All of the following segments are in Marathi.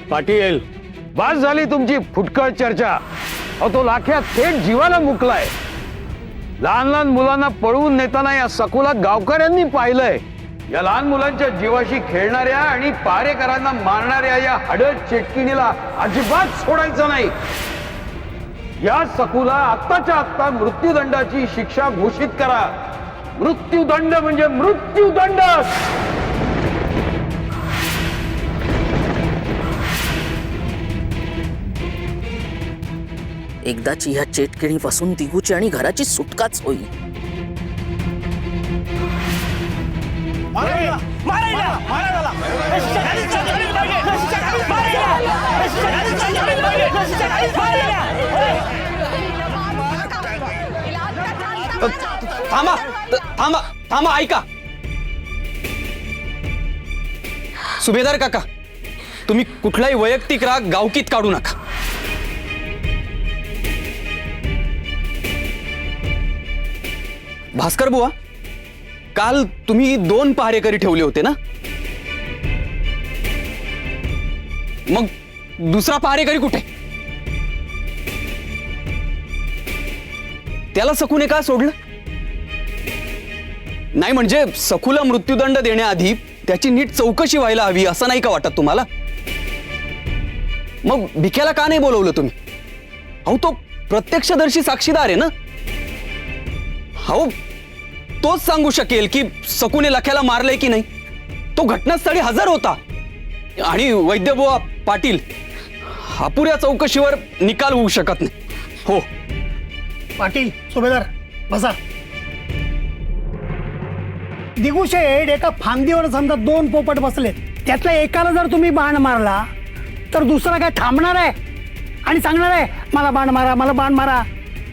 पाटील, बस झाली तुमची फुटकळ चर्चा। अहो तो लाख्या थेट जीवाला मुकलाय। लहान लहान मुलांना पळवून नेताना या सखूला गावकऱ्यांनी पाहिलंय। या लहान मुलांच्या जीवाशी खेळणाऱ्या आणि पारेकरांना मारणाऱ्या या हडद चेटकिणीला अजिबात सोडायचं नाही। या सखूला आत्ताच्या आत्ता मृत्यूदंडाची शिक्षा घोषित करा। मृत्यूदंड म्हणजे मृत्यूदंड। एकदाची ह्या चेटकिणीपासून दिगूची आणि घराची सुटकाच होईल। थांबा थांबा थांबा, ऐका सुभेदार काका, तुम्ही कुठलाही वैयक्तिक राग गावकीत काढू नका। भास्कर बुवा, काल तुम्ही 2 पहारेकरी ठेवले होते ना? मग दुसरा पहारेकरी कुठे? त्याला सखूने का सोडलं? नाही म्हणजे सखूला मृत्यूदंड देण्याआधी त्याची नीट चौकशी व्हायला हवी, असं नाही का वाटत तुम्हाला? मग भिक्याला का नाही बोलवलं तुम्ही? अहो तो प्रत्यक्षदर्शी साक्षीदार आहे ना। अहो तोच सांगू शकेल की सखूने लख्याला मारलंय की नाही। तो घटनास्थळी हजर होता। आणि वैद्यबुवा पाटील, अपुऱ्या चौकशीवर निकाल होऊ शकत नाही। हो पाटील, सुभेदार बसा। दिगू शेठ एका फांदीवर समजा 2 पोपट बसलेत, त्यातल्या एकाला जर तुम्ही बाण मारला तर दुसरा काय थांबणार आहे आणि सांगणार आहे मला बाण मारा, मला बाण मारा?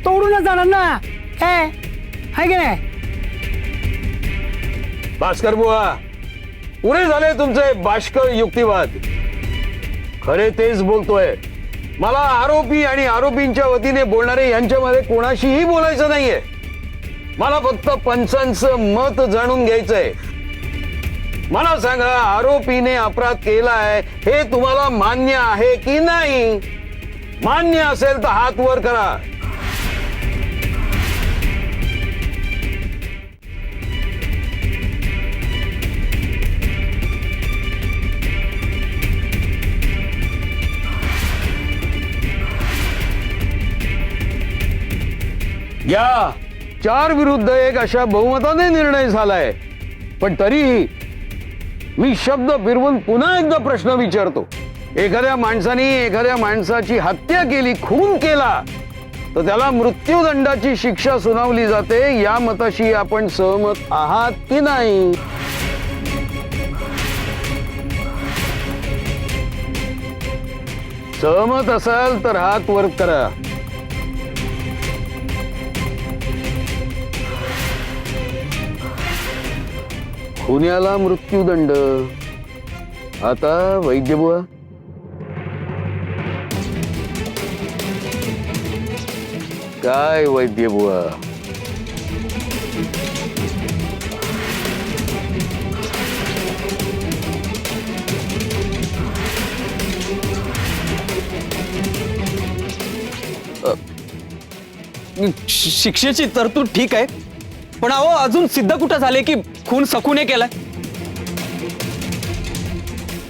तोडूनच जाणार ना, काय आहे की नाही? भास्कर बुवा, पुरे झाले तुमचे बाष्कळ युक्तिवाद। खरे तेच बोलतोय। मला आरोपी आणि आरोपींच्या वतीने बोलणारे यांच्यामध्ये कोणाशीही बोलायचं नाहीये। मला फक्त पंचांचं मत जाणून घ्यायचंय। मला सांगा, आरोपीने अपराध केलाय हे तुम्हाला मान्य आहे की नाही? मान्य असेल तर हात वर करा। या 4 विरुद्ध 1 अशा बहुमताने निर्णय झालाय। पण तरीही मी शब्द फिरवून पुन्हा एकदा प्रश्न विचारतो। एखाद्या माणसाने एखाद्या माणसाची हत्या केली, खून केला, तर त्याला मृत्यूदंडाची शिक्षा सुनावली जाते। या मताशी आपण सहमत आहात की नाही? सहमत असाल तर हात वर करा। खुन्याला मृत्यूदंड। आता वैद्यबुवा, काय वैद्यबुवा? शिक्षेची तरतूद ठीक आहे, पण अहो अजून सिद्ध कुठं झाले की खून सखूने केलाय?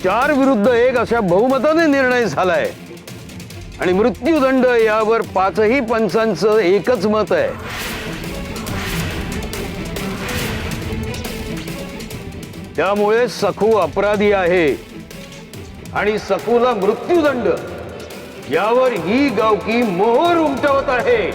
4 विरुद्ध 1 अशा बहुमताने निर्णय झालाय आणि मृत्यूदंड यावर 5ही पंचांचं एकच मत आहे। त्यामुळे सखू अपराधी आहे आणि सखूला मृत्यूदंड यावर ही गावकी मोहर उमटवत आहे।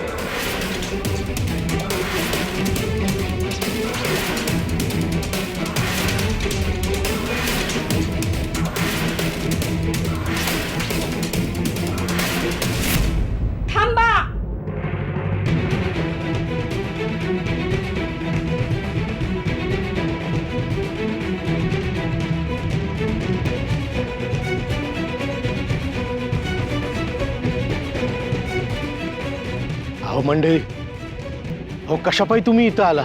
अहो मंडळी, अहो कशापायी तुम्ही इथं आला?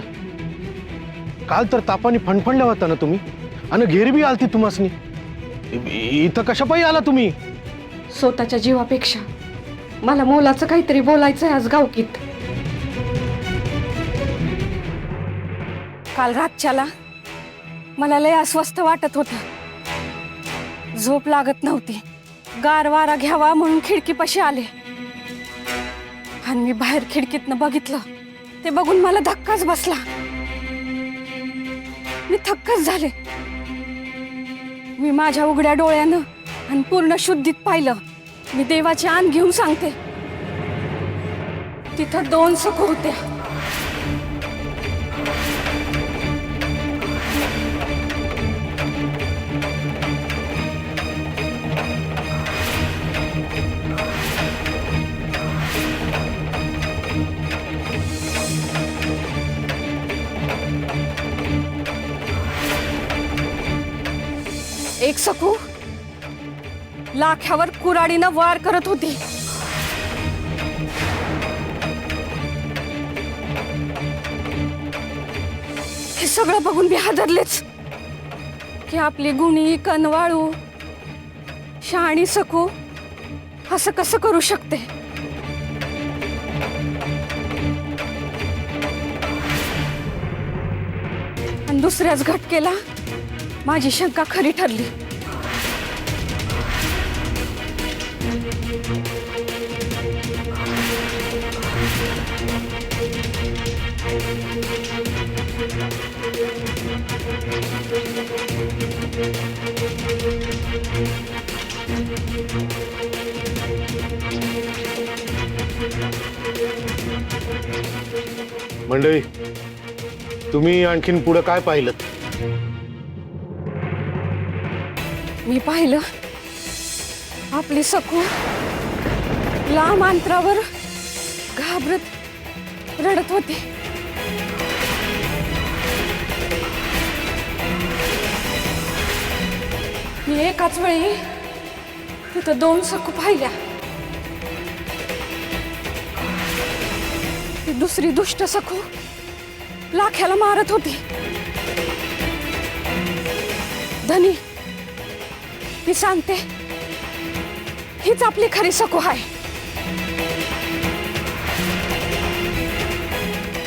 काल तर तापाने फणफणल्या होता ना तुम्ही, आणि घेर बी आलती तुम्हासनी। इथं कशापायी आला तुम्ही? स्वतःच्या जीवापेक्षा मला मोलाचं काहीतरी बोलायचंय आज गावकीत. काल रातच्याला मला लय अस्वस्थ वाटत होतं. झोप लागत नव्हती. गार वारा घ्यावा म्हणून खिडकीपाशी आले आणि मी बाहेर खिडकीतनं बघितलं. ते बघून मला धक्काच बसला. मी थक्कच झाले. मी माझ्या उघड्या डोळ्यानं आणि पूर्ण शुद्धीत पाहिलं. मी देवाची आण घेऊन सांगते, तिथं 2 सखू होत्या. एक सखू लाख्यावर कुऱ्हाडीनं वार करत होती. हे सगळं बघून मी हादरलेच की आपली गुणी कनवाळू शहाणी सखू असं कसं करू शकते. आणि दुसऱ्याच घटकेला माझी शंका खरी ठरली. मंडळी, तुम्ही आणखीन पुढे काय पाहिलं? मी पाहिलं आपली सखू लांब अंतरावर घाबरत रडत होती. मी एकाच वेळी तिथं 2 सखू पाहिल्या. ती दुसरी दुष्ट सखू लाख्याला मारत होती. धनी, मी सांगते, हीच आपली खरी सखू आहे.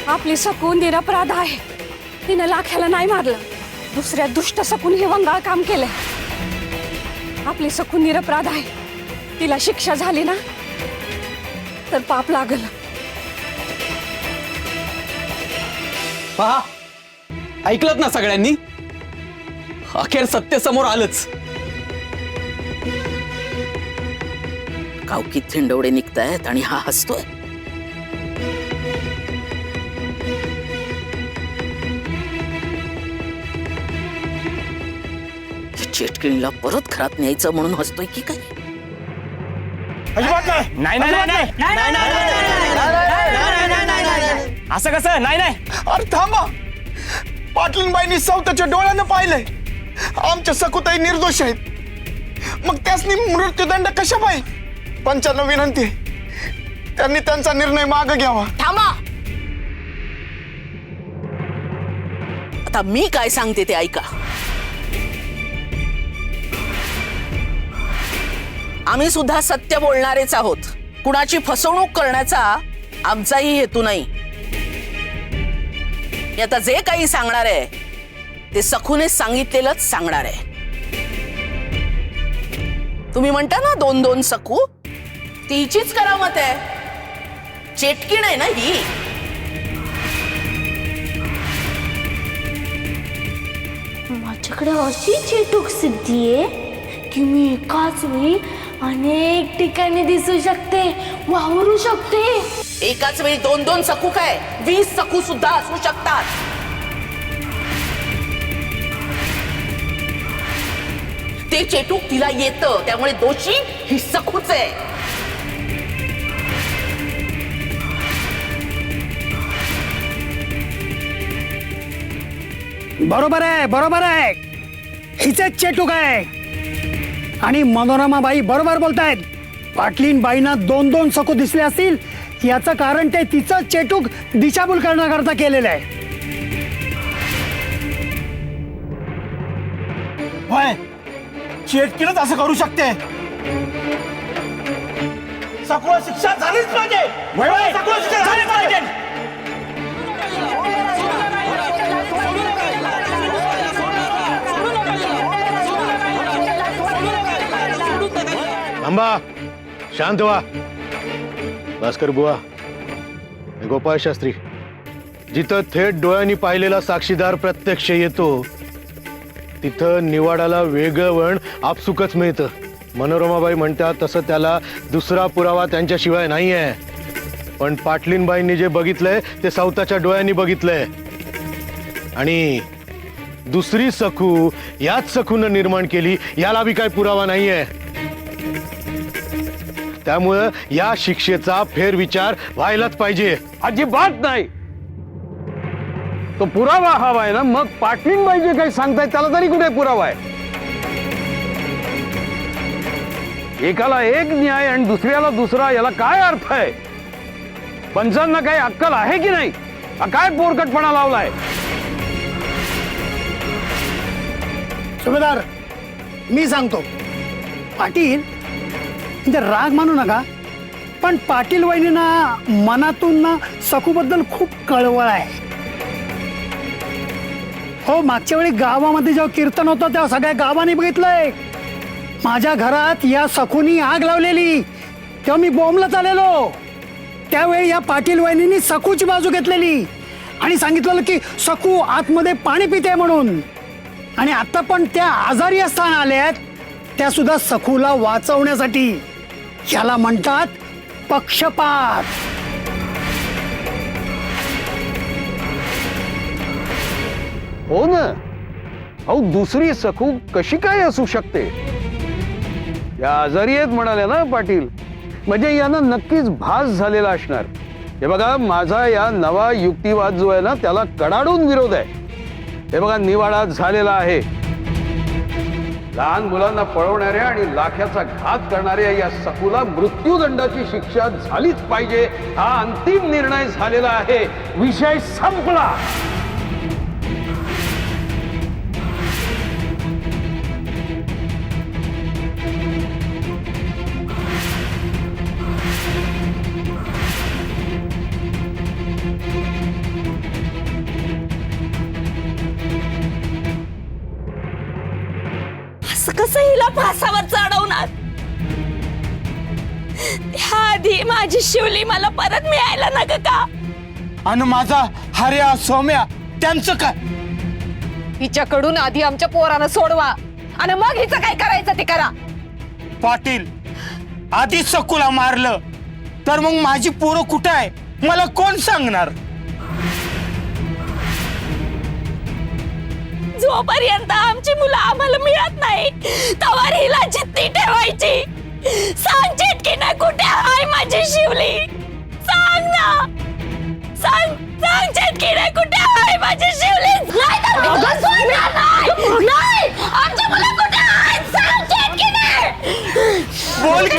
आपली सखू निरपराध आहे. तिने लाख्याला नाही मारलं. दुसऱ्या दुष्ट सकून हे वंगाळ काम केलंय. आपली सखू निरपराध आहे. तिला शिक्षा झाली ना तर पाप लागल. पहा, ऐकलत ना सगळ्यांनी? अखेर सत्य समोर आलंच. गावकीत थिंडवडे निघतायत आणि हा हसतोय. या चेटकिणीला परत घरात न्यायचं म्हणून हसतोय की काय? असं कसं? नाही नाही. अरे थांबा, पाटलीनबाईंनी स्वतःच्या डोळ्यानं पाहिलंय आमच्या सकुताई निर्दोष आहेत. मग त्यासनी मृत्यूदंड कशा पाहिजे? पंचांना विनंती आहे, त्यांनी त्यांचा निर्णय मागे घ्यावा. थांबा. आता मी काय सांगते ते ऐका. आम्ही सुद्धा सत्य बोलणारेच आहोत. कुणाची फसवणूक करण्याचा आमचाही हेतू नाही. मी आता जे काही सांगणार आहे ते सखूने सांगितलेलंच सांगणार आहे. तुम्ही म्हणता ना 2-2 सखू, ती हिचीच करामत आहे. चेटकीण आहे ना ही. माझ्याकडे अशी चेटूक सिद्धी आहे की मी एकाच वेळी अनेक ठिकाणी दिसू शकते, वावरू शकते. एकाच वेळी 2-2 सखू काय 20 सखू सुद्धा असू शकतात. ते चेटूक तिला येतं, त्यामुळे दोषी ही सखूच आहे. बरोबर आहे, बरोबर आहे. हिचेच चेटूक आहे. आणि मनोरमाबाई बरोबर बोलतायत. पाटलीनबाईंना 2-2 सखू दिसले असतील याचं कारण ते तिचं चेटूक दिशाभूल करण्याकरता केलेलं आहे. होय, चेटकीनच असं करू शकते. सगळं शिक्षा झालीच पाहिजे. सगळं शिक्षा झालीच पाहिजे. थांबा, शांत व्हा. भास्कर बुवा, गोपाळ शास्त्री, जिथं थेट डोळ्यांनी पाहिलेला साक्षीदार प्रत्यक्ष येतो तिथं निवाडाला वेगळं वळण आपसुकच मिळतं. मनोरमाबाई म्हणतात तसं त्याला दुसरा पुरावा त्यांच्याशिवाय नाही आहे. पण पाटलीनबाईंनी जे बघितलंय ते सावताच्या डोळ्यांनी बघितलंय. आणि दुसरी सखू याच सखून निर्माण केली याला बी काही पुरावा नाहीये. त्यामुळं या शिक्षेचा फेरविचार व्हायलाच पाहिजे. अजिबात नाही. तो पुरावा हवा आहे ना, मग पाटलीनबाई जे काही सांगतायत त्याला तरी कुठे पुरावा आहे? एकाला एक न्याय आणि दुसऱ्याला दुसरा, याला काय अर्थ आहे? पंचांना काही अक्कल आहे की नाही? हा काय पोरकटपणा लावलाय? सुभेदार, मी सांगतो, पाटील म्हणजे राग मानू नका, पण पाटील वहिनींना मनातून ना सखूबद्दल खूप कळवळ आहे. हो, मागच्या वेळी गावामध्ये जेव्हा कीर्तन होतं तेव्हा सगळ्या गावाने बघितलंय माझ्या घरात या सखूनी आग लावलेली. तेव्हा मी बोंबलत आलेलो. त्यावेळी या पाटील वहिनींनी सखूची बाजू घेतलेली आणि सांगितलेलं की सखू आतमध्ये पाणी पिते म्हणून. आणि आता पण त्या आजारी असताना आल्यात, त्या सुद्धा सखूला वाचवण्यासाठी. याला म्हणतात पक्षपात. हो ना. अहो, दुसरी सखू कशी काय असू शकते? या आजारी आहेत म्हणाले ना पाटील, म्हणजे यांना नक्कीच भास झालेला असणार. हे बघा, माझा या नवा युक्तिवाद जो आहे ना त्याला कडाडून विरोध आहे. हे बघा, निवाडा झालेला आहे. लहान मुलांना पळवणाऱ्या आणि लाख्याचा घात करणाऱ्या या सखूला मृत्यूदंडाची शिक्षा झालीच पाहिजे, हा अंतिम निर्णय झालेला आहे. विषय संपला. कसं हिला फासावर चढवणार? त्याआधी माझी शिवली मला परत मिळायला नका का? आणि माझा हर्या सोम्या त्यांचं काय? हिच्याकडून आधी आमच्या पोरांना सोडवा आणि मग हिचं काय करायचं ते करा. पाटील, आधी सखूला मारलं तर मग माझी पोरं कुठं आहे मला कोण सांगणार? जोपर्यंत आमची मुलं आम्हाला मिळत नाही तवर हिला जिद्दी ठेवायची. सांग चिटकीने कुठे आहे माझी शिवली? सांग ना, सांग सांग चिटकीने कुठे आहे माझी शिवली? नाही तर मी तुला सोडणार नाही. नाही, आमची मुलं कुठे आहेत? सांग चिटकीने. बोल की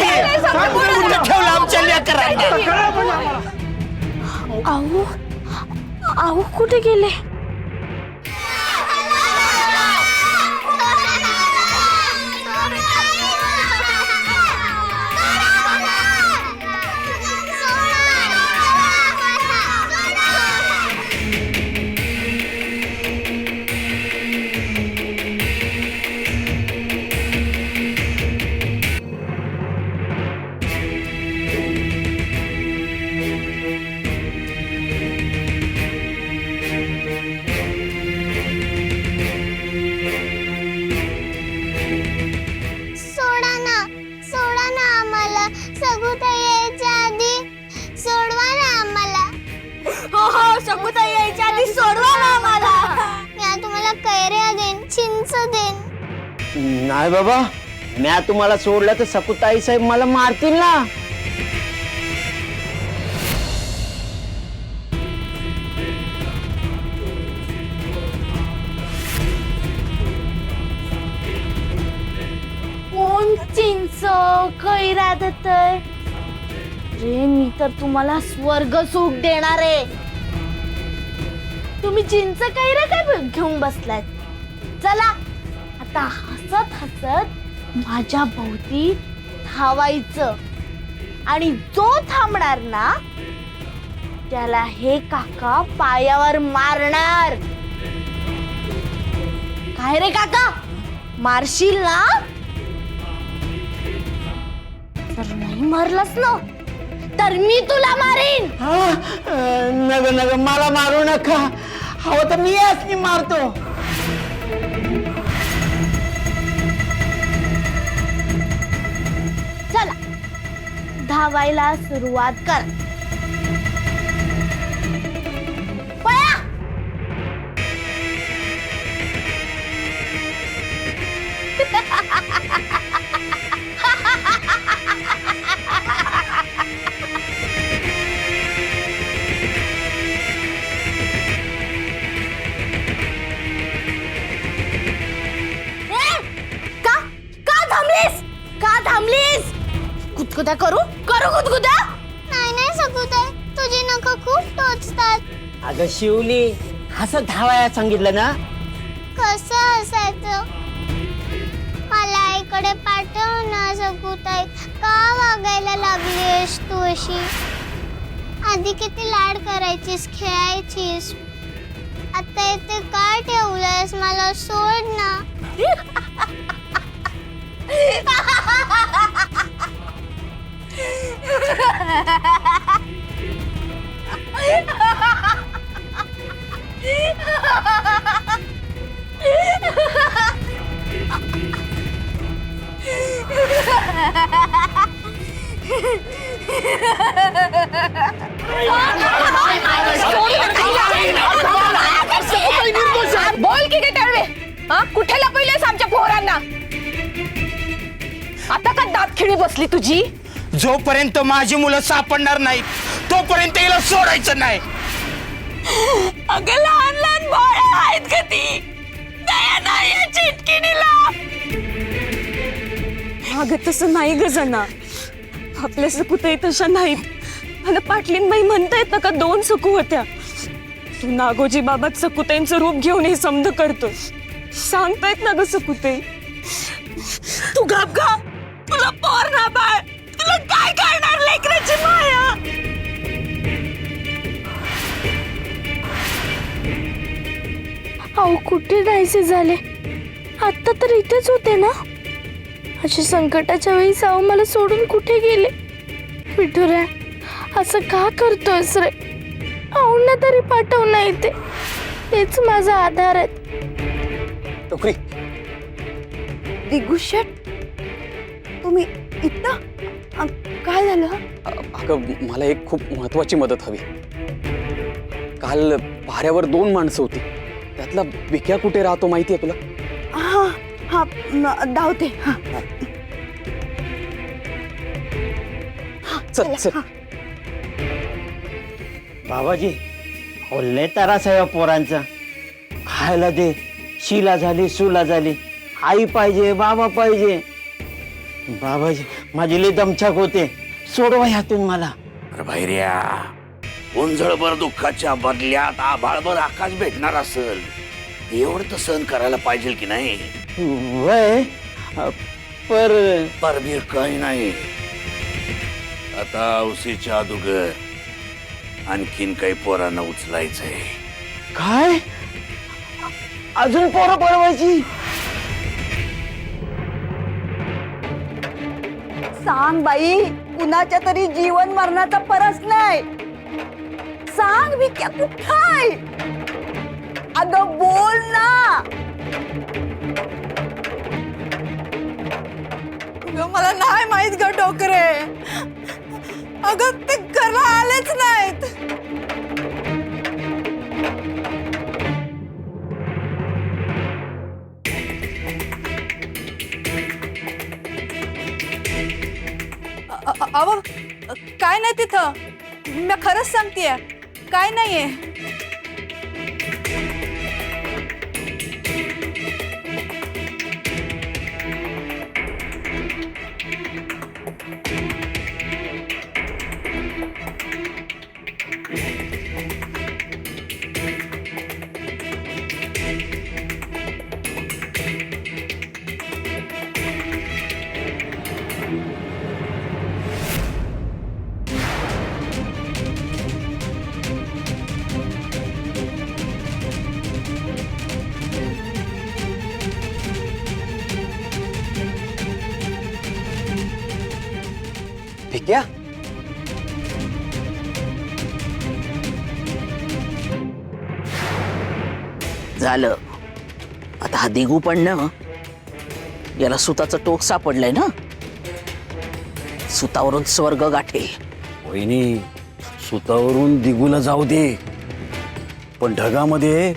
कुठे ठेवलं आमच्या लेकरांना? आऊ आऊ कुठे गेले? सोडा ना आम्हाला. सगुताई यायच्या आधी सोडवा ना आम्हाला. हो, सकुताई यायच्या आधी सोडवा ना आम्हाला. मी तुम्हाला कैऱ्या देईन, चिंच देईन. नाही बाबा, मी तुम्हाला सोडलं तर सकुताई साहेब मला मारतील ना. कोण चिंच कैरा देतय? रे, मी तर तुम्हाला स्वर्ग सुख देणार आहे. तुम्ही चिंच कैरा काय घेऊन बसलात? चला आता हसत हसत माझ्या भोवती धावायचं. आणि जो थांबणार ना त्याला हे काका पायावर मारणार. काय रे काका, मारशील ना? तर नाही मारलास ना तर मी तुला मारीन. नग नग मला मारू नका. हवं तर मी यासनी मारतो. चला धावायला सुरुवात कर. पळा. का थांबलीस? गुदगुद्या करू गुदगुद्या? नाही सकुताई, तुझी नख खूप टोचतात. अगं शिवली, असं धावायला सांगितलं ना. कसं असायचं? मला आईकडे पाठव ना सकुताई. का वागायला लागलीस तू अशी? आधी किती लाड करायचीस, खेळायचीस. आता इथे का ठेवलंयस? मला सोड ना. बोल की टळवे, हा कुठे लपवलेस आमच्या पोरांना? आता का दातखिळी बसली तुझी? जोपर्यंत माझी मुलं सापडणार नाहीत तोपर्यंत हिला सोडायचं नाही. अगं लहान लहान बाळ आहेत का ती? दया नाही या चिटकिणीला. अगं तसं नाही ग जना, आपल्या सकुताई तशा नाहीत. मला पाटलीनबाई म्हणतायत ना का 2 सकू होत्या. तू नागोजी बाबात सकुताईंचं रूप घेऊन हे समज करतो. सांगतायत ना ग सकुताई. तू गप गा. तुला पोर ना बाळ, तुला काय करणार लेकराची माया? अहो कुठे जायचे झाले? आता तर इथेच होते ना. अशी संकटाच्या वेळी साऊ मला सोडून कुठे गेले? विठुऱ्या, असं का करतोयस रे? आऊंना तरी पाठव ना इथे. हेच माझा आधार आहे. टोकरी, दिगुशेट, तुम्ही इथं? काय झालं? अगं मला एक खूप महत्वाची मदत हवी. काल पाऱ्यावर 2 माणसं होती. त्यातला विक्या कुठे राहतो माहितीये तुला? हा हा धावते. हा चल चल. बाबाजी, लय त्रास आहे या पोरांचा. खायला दे. शिला झाली, सुला झाली. आई पाहिजे, बाबा पाहिजे. बाबाजी, माझी लय दमछाक होते. सोडवा ह्यातून मला. अरे भैर्या, उंजळभर दुःखाच्या बदल्यात आभाळभर आकाश भेटणार असेल, एवढं तर सहन करायला पाहिजे की नाही? वय पर परबीर काही नाही. आता उशीच्या अदुगर आणखीन काही पोरांना उचलायचंय. काय? अजून पोरं पळवायची? सांग बाई, कुणाच्या तरी जीवन मरणाचा परस नाही. सांग विक्या कुठाय? अगं बोल ना. मला नाही माहित ग डोकरे. अगं ते घरला आलेच नाहीत. अव काय नाही तिथं. मी खरंच सांगतेय, काय नाहीये. भिक्या झालं आता हा दिगू पण ना याला सुताचं टोक सापडलंय ना सुतावरून स्वर्ग गाठेल. वहिनी सुतावरून दिगूला जाऊ दे पण ढगामध्ये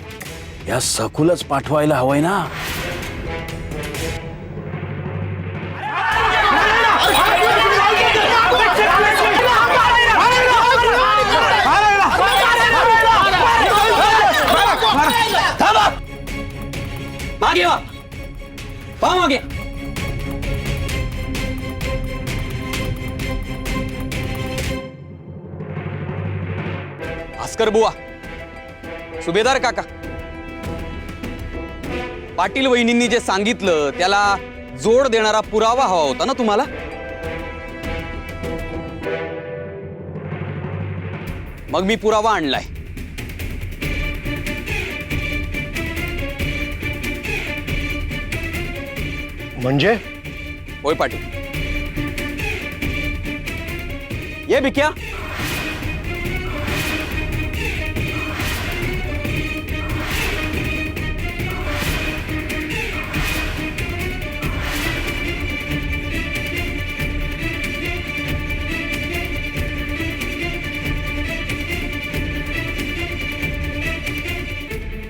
या सखूलाच पाठवायला हवंय ना. मागे वा पहा मागे. भास्कर बुवा, सुभेदार काका, पाटील वहिनींनी जे सांगितलं त्याला जोड देणारा पुरावा हवा होता ना तुम्हाला. मग मी पुरावा आणलाय. म्हणजे होय पाटील. ये भिक्या.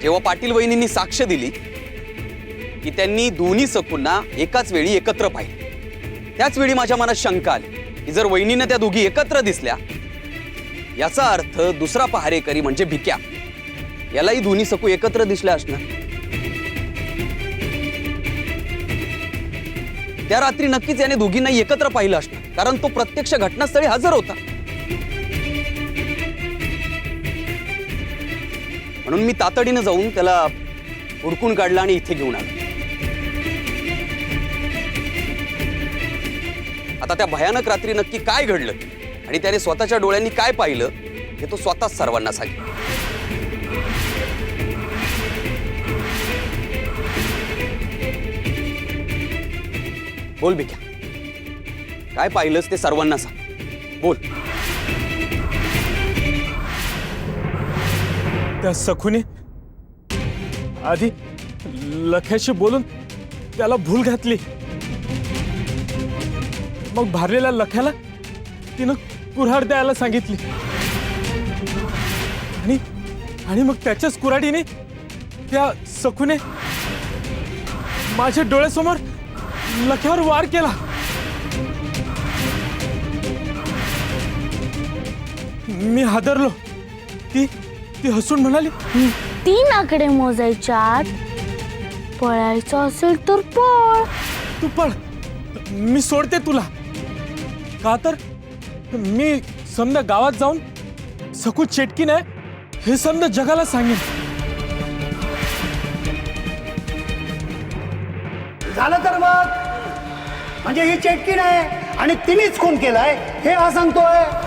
जेव्हा पाटील वहिनींनी साक्ष दिली की त्यांनी दोन्ही सखूंना एकाच वेळी एकत्र पाहिले, त्याच वेळी माझ्या मनात शंका आली की जर वहिनींना त्या दोघी एकत्र दिसल्या याचा अर्थ दुसरा पहारेकरी म्हणजे भिक्या यालाही दोन्ही सखू एकत्र दिसल्या असणार. त्या रात्री नक्कीच याने दोघींना एकत्र पाहिलं असणार कारण तो प्रत्यक्ष घटनास्थळी हजर होता. म्हणून मी तातडीनं जाऊन त्याला हुडकून काढला आणि इथे घेऊन आलो. आता त्या भयानक रात्री नक्की काय घडलं आणि त्याने स्वतःच्या डोळ्यांनी काय पाहिलं हे तो स्वतःच सर्वांना सांगेल. बोल भिक्या, काय पाहिलंस ते सर्वांना सांग. बोल. त्या सखूने आधी लख्याशी बोलून त्याला भूल घातली, मग भारलेल्या लख्याला तिनं कुऱ्हाड द्यायला सांगितली आणि मग त्याच्याच कुऱ्हाडीने त्या सखूने माझ्या डोळ्यासमोर लख्यावर वार केला. मी हादरलो. ती हसून म्हणाली, 3 आकडे मोजायच्यात, पळायचं असेल तर पळ. तू पळ, मी सोडते तुला. का तर मी समजा गावात जाऊन सकू चेटकी नाही हे समजा जगाला सांगेन. झालं तर मग म्हणजे ही चेटकी नाही आणि तिनेच खून केलाय हे हा सांगतोय.